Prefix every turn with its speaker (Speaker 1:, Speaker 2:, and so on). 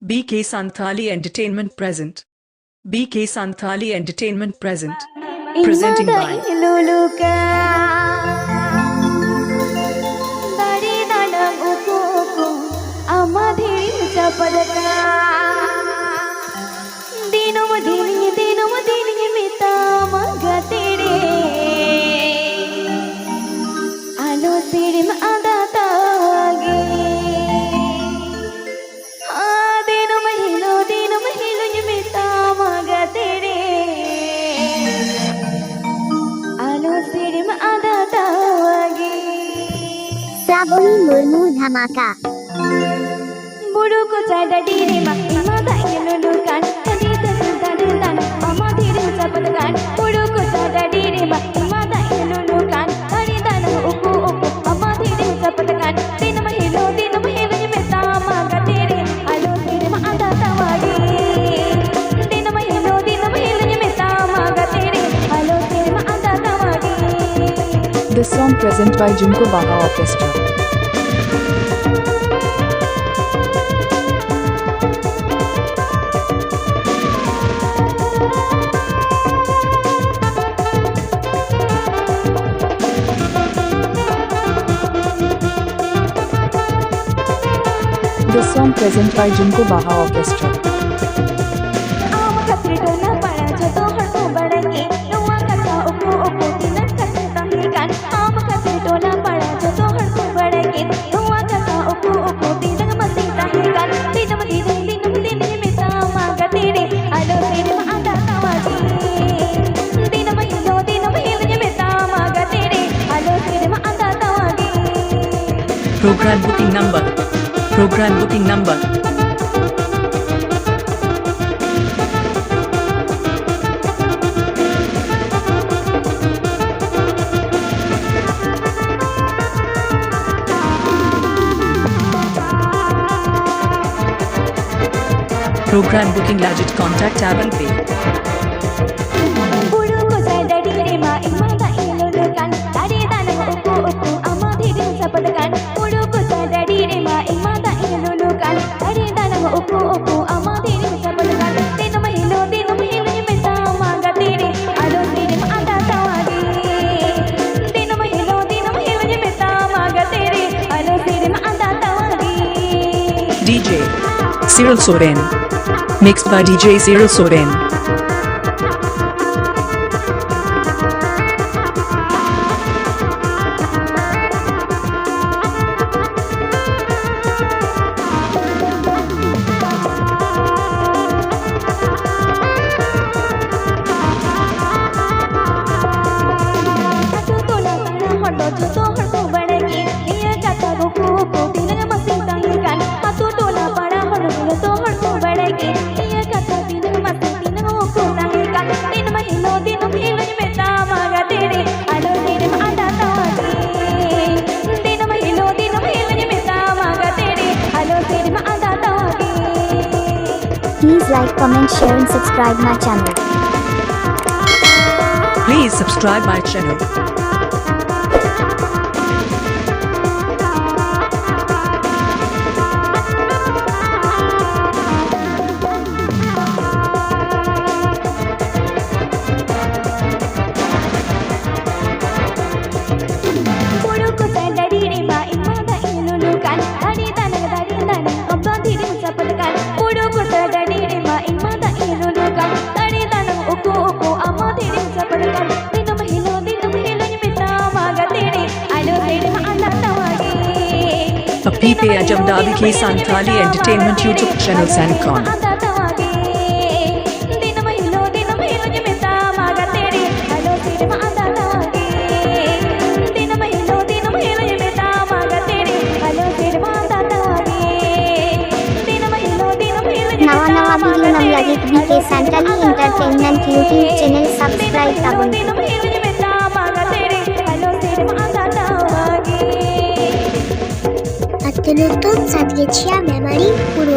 Speaker 1: BK Santali Entertainment present. BK Santali Entertainment present. Presenting by
Speaker 2: Srabani Murmu Dhamaka.
Speaker 3: Buru, Kocha, Dadi, Rema, Memari, Dadi, Dadi, Mama, Didi, Sapatakan. Buru, Kocha, Dadi, Rema, Memari, Dadi, Mama, Didi, Sapatakan. Dina Mahilo, Meta, Maga, Didi, Alo, Didi, Maada, Tawadi. Dina Mahilo, Meta, Maga, Didi, Alo, Didi, Maada, Tawadi.
Speaker 4: This song present by Jhumko Baha Orchestra. This song present by Jhumko Baha Orchestra.
Speaker 1: Program booking number. Program booking number. Program booking legit contact tab and pay.
Speaker 3: Buru, Kocha, Dadi, Rema, Memari, Dadi, Mama, Didi, Sapatakan. Buru, Kocha, Dadi, Rema, Memari, Dadi, Mama, Didi, Sapatakan. Dina Mahilo, Meta, Maga, Didi, Alo, Didi, Maada, Tawadi. Dina Mahilo, Meta, Maga, Didi, Alo, Didi, Maada, Tawadi.
Speaker 1: DJ SIRIL SOREN. Mixed by DJ SIRIL SOREN.
Speaker 2: Please like, comment, share and subscribe my channel.
Speaker 1: Please subscribe my channel.
Speaker 3: Buru, Kocha, Dadi, Rema, Memari, Dadi, Abba, Didi, Sapatakan. Buru, Kocha, Dadi, Rema, Memari, Dadi, Amma, Didi, Sapatakan. Dina Mahilo, Meta, Maga, Didi, Alo, Didi, Maada, Tawadi.
Speaker 1: A PPA Ajamda BK Santali Entertainment YouTube channel Sancon.
Speaker 2: नवा video नम लगे BK Santali Entertainment YouTube channel subscribe करो. At the Memari, Buru,